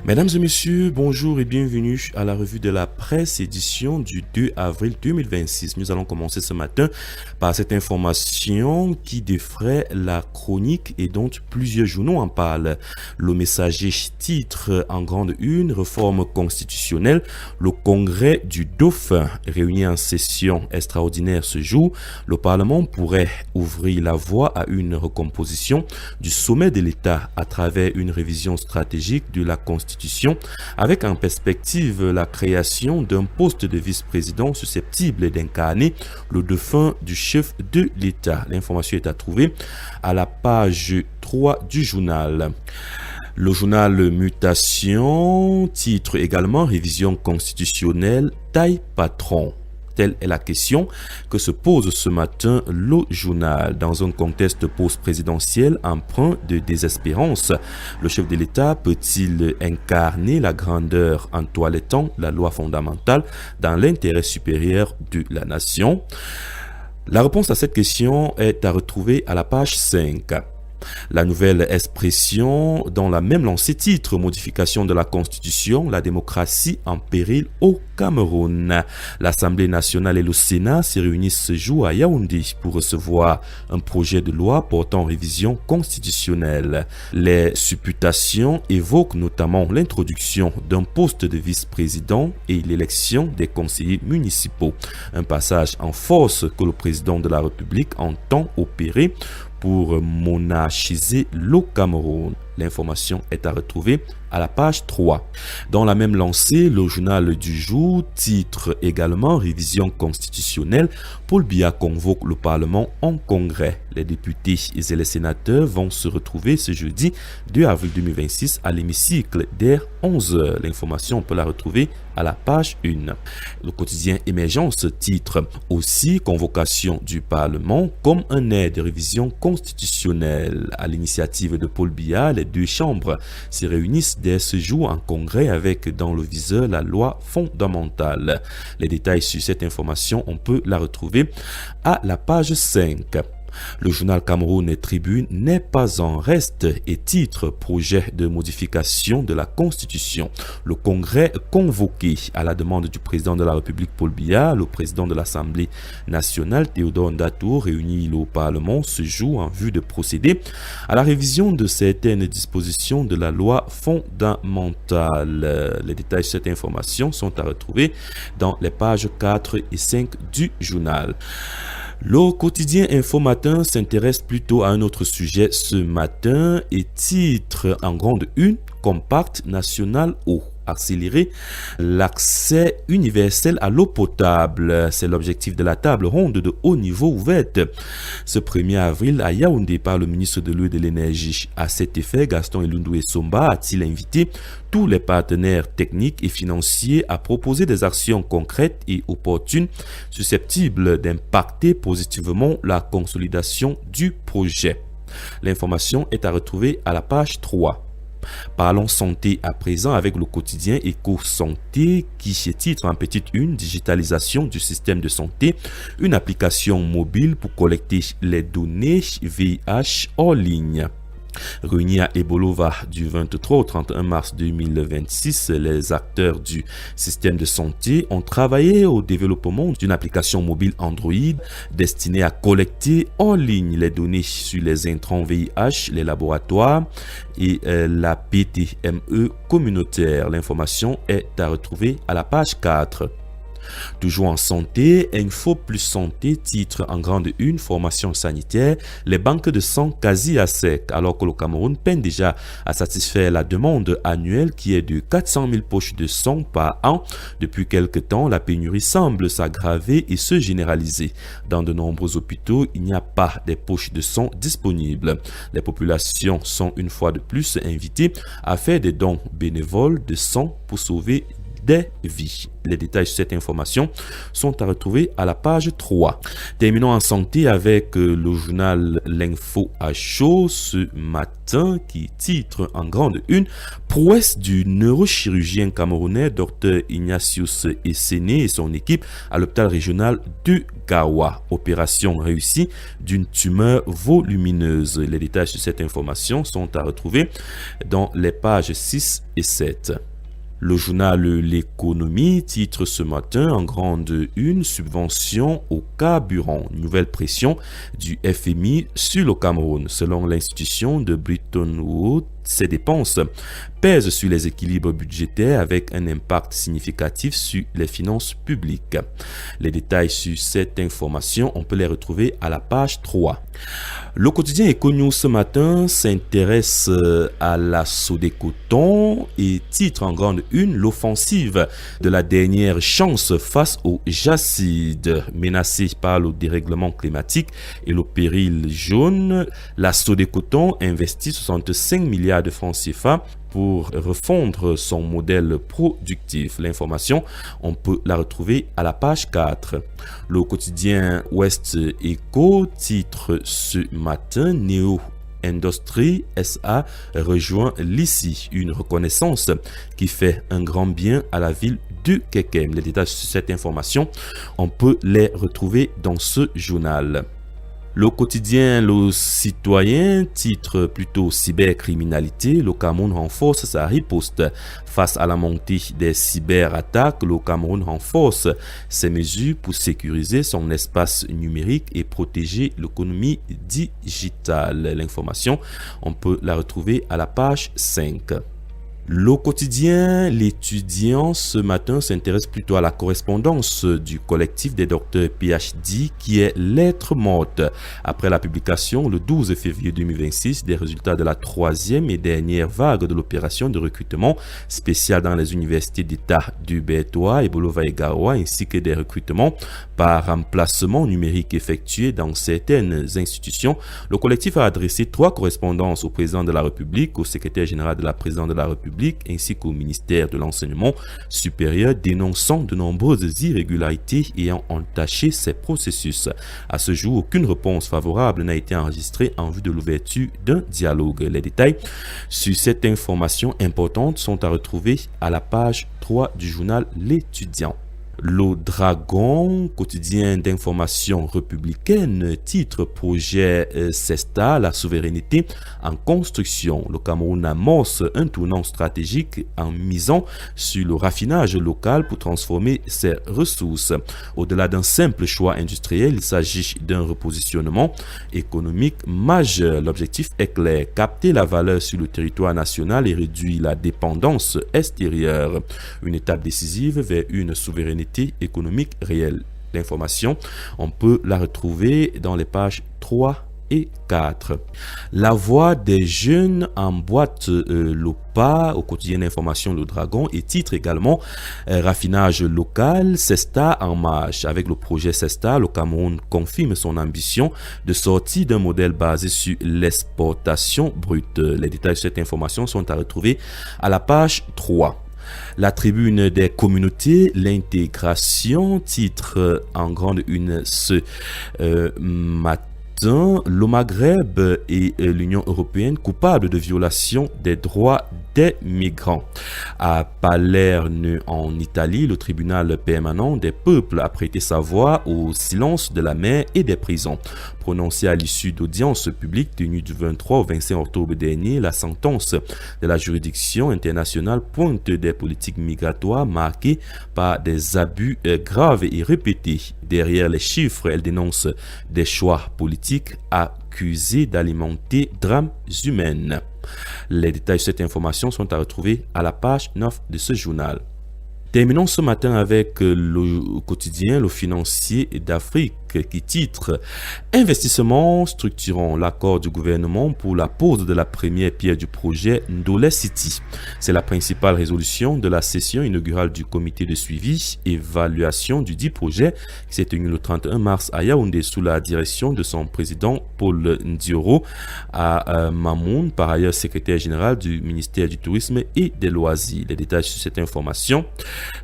Mesdames et messieurs, bonjour et bienvenue à la revue de la presse édition du 2 avril 2026. Nous allons commencer ce matin par cette information qui défraie la chronique et dont plusieurs journaux en parlent. Le Messager titre en grande une: réforme constitutionnelle. Le congrès du Dauphin réuni en session extraordinaire ce jour. Le Parlement pourrait ouvrir la voie à une recomposition du sommet de l'État à travers une révision stratégique de la Constitution, avec en perspective la création d'un poste de vice-président susceptible d'incarner le dauphin du chef de l'État. L'information est à trouver à la page 3 du journal. Le journal Mutation titre également: révision constitutionnelle, taille patron. Telle est la question que se pose ce matin le journal. Dans un contexte post-présidentiel empreint de désespérance, le chef de l'État peut-il incarner la grandeur en toilettant la loi fondamentale dans l'intérêt supérieur de la nation? La réponse à cette question est à retrouver à la page 5. La nouvelle expression dans la même lancée titre: modification de la Constitution, la démocratie en péril au Cameroun. L'Assemblée nationale et le Sénat se réunissent ce jour à Yaoundé pour recevoir un projet de loi portant révision constitutionnelle. Les supputations évoquent notamment l'introduction d'un poste de vice-président et l'élection des conseillers municipaux. Un passage en force que le président de la République entend opérer pour monarchiser le Cameroun. L'information est à retrouver à la page 3. Dans la même lancée, le journal du jour titre également: révision constitutionnelle. Paul Biya convoque le Parlement en congrès. Les députés et les sénateurs vont se retrouver ce jeudi 2 avril 2026 à l'hémicycle dès 11h. L'information, on peut la retrouver à la page 1. Le quotidien Émergence titre aussi: convocation du Parlement comme un aide de révision constitutionnelle. À l'initiative de Paul Biya, les deux chambres se réunissent dès ce jour en congrès avec dans le viseur la loi fondamentale. Les détails sur cette information, on peut la retrouver à la page 5. Le journal Cameroun Tribune n'est pas en reste et titre: projet de modification de la Constitution. Le congrès convoqué à la demande du président de la République Paul Biya, le président de l'Assemblée nationale Théodore Ndatour réunit le Parlement ce jour en vue de procéder à la révision de certaines dispositions de la loi fondamentale. Les détails de cette information sont à retrouver dans les pages 4 et 5 du journal. Le quotidien Info Matin s'intéresse plutôt à un autre sujet ce matin et titre en grande une: Compact national eau. Accélérer l'accès universel à l'eau potable. C'est l'objectif de la table ronde de haut niveau ouverte ce 1er avril à Yaoundé par le ministre de l'Eau et de l'Énergie. À cet effet, Gaston Elundou Essomba a-t-il invité tous les partenaires techniques et financiers à proposer des actions concrètes et opportunes susceptibles d'impacter positivement la consolidation du projet. L'information est à retrouver à la page 3. Parlons santé à présent avec le quotidien Éco-Santé qui se titre en petite une: digitalisation du système de santé, une application mobile pour collecter les données VIH hors ligne. Réunis à Ebolova du 23 au 31 mars 2026, les acteurs du système de santé ont travaillé au développement d'une application mobile Android destinée à collecter en ligne les données sur les intrants VIH, les laboratoires et la PTME communautaire. L'information est à retrouver à la page 4. Toujours en santé, Info Plus Santé titre en grande une: formation sanitaire, les banques de sang quasi à sec, alors que le Cameroun peine déjà à satisfaire la demande annuelle qui est de 400 000 poches de sang par an. Depuis quelque temps, la pénurie semble s'aggraver et se généraliser. Dans de nombreux hôpitaux, il n'y a pas des poches de sang disponibles. Les populations sont une fois de plus invitées à faire des dons bénévoles de sang pour sauver des vies. Les détails sur cette information sont à retrouver à la page 3. Terminons en santé avec le journal L'Info à chaud ce matin qui titre en grande une prouesse du neurochirurgien camerounais Dr Ignatius Esséné et son équipe à l'hôpital régional de Gawa. Opération réussie d'une tumeur volumineuse. Les détails sur cette information sont à retrouver dans les pages 6 et 7. Le journal L'économie titre ce matin en grande une subvention au carburant. Nouvelle pression du FMI sur le Cameroun. Selon l'institution de Bretton Woods, ces dépenses pèsent sur les équilibres budgétaires avec un impact significatif sur les finances publiques. Les détails sur cette information, on peut les retrouver à la page 3. Le quotidien Econews ce matin s'intéresse à la Sodecoton et titre en grande une l'offensive de la dernière chance face aux jacides menacés par le dérèglement climatique et le péril jaune. La Sodecoton investit 65 milliards de francs CFA pour refondre son modèle productif. L'information, on peut la retrouver à la page 4. Le quotidien Ouest Eco titre ce matin Néo Industrie SA rejoint l'ICI, une reconnaissance qui fait un grand bien à la ville de Kekem. Les détails sur cette information, on peut les retrouver dans ce journal. Le quotidien Le Citoyen titre plutôt cybercriminalité. Le Cameroun renforce sa riposte face à la montée des cyberattaques. Le Cameroun renforce ses mesures pour sécuriser son espace numérique et protéger l'économie digitale. L'information, on peut la retrouver à la page 5. Le quotidien L'étudiant ce matin s'intéresse plutôt à la correspondance du collectif des docteurs PhD qui est lettre morte après la publication le 12 février 2026 des résultats de la troisième et dernière vague de l'opération de recrutement spéciale dans les universités d'État du Bertois et Bolova et Garoua ainsi que des recrutements par remplacement numérique effectués dans certaines institutions. Le collectif a adressé 3 correspondances au président de la République, au secrétaire général de la présidente de la République ainsi qu'au ministère de l'Enseignement supérieur dénonçant de nombreuses irrégularités ayant entaché ces processus. À ce jour, aucune réponse favorable n'a été enregistrée en vue de l'ouverture d'un dialogue. Les détails sur cette information importante sont à retrouver à la page 3 du journal L'étudiant. Le Dragon, quotidien d'information républicaine, titre projet CESTA, la souveraineté en construction. Le Cameroun amorce un tournant stratégique en misant sur le raffinage local pour transformer ses ressources. Au-delà d'un simple choix industriel, il s'agit d'un repositionnement économique majeur. L'objectif est clair, capter la valeur sur le territoire national et réduire la dépendance extérieure. Une étape décisive vers une souveraineté économique réelle. L'information, on peut la retrouver dans les pages 3 et 4. La voix des jeunes emboîte le pas au quotidien d'information Le Dragon et titre également raffinage local, CESTA en marche. Avec le projet CESTA, le Cameroun confirme son ambition de sortir d'un modèle basé sur l'exportation brute. Les détails de cette information sont à retrouver à la page 3. La tribune des communautés, l'intégration, titre en grande une ce matin. Le Maghreb et l'Union européenne coupables de violation des droits des migrants. À Palerme en Italie, le tribunal permanent des peuples a prêté sa voix au silence de la mer et des prisons. Prononcée à l'issue d'audiences publiques tenues du 23 au 25 octobre dernier, la sentence de la juridiction internationale pointe des politiques migratoires marquées par des abus graves et répétés. Derrière les chiffres, elle dénonce des choix politiques accusés d'alimenter drames humains. Les détails de cette information sont à retrouver à la page 9 de ce journal. Terminons ce matin avec le quotidien Le Financier d'Afrique qui titre Investissement structurant, l'accord du gouvernement pour la pose de la première pierre du projet Ndolé City. C'est la principale résolution de la session inaugurale du comité de suivi et évaluation du dit projet qui s'est tenu le 31 mars à Yaoundé sous la direction de son président Paul Ndioro à Mamoun, par ailleurs secrétaire général du ministère du Tourisme et des Loisirs. Les détails sur cette information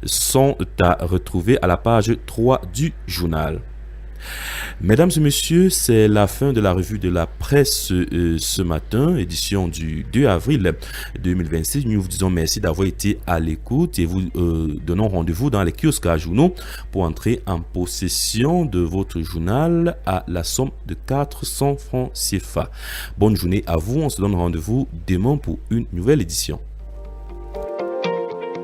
sont à retrouver à la page 3 du journal. Mesdames et messieurs, c'est la fin de la revue de la presse ce matin, édition du 2 avril 2026. Nous vous disons merci d'avoir été à l'écoute et vous donnons rendez-vous dans les kiosques à journaux pour entrer en possession de votre journal à la somme de 400 francs CFA. Bonne journée à vous, on se donne rendez-vous demain pour une nouvelle édition.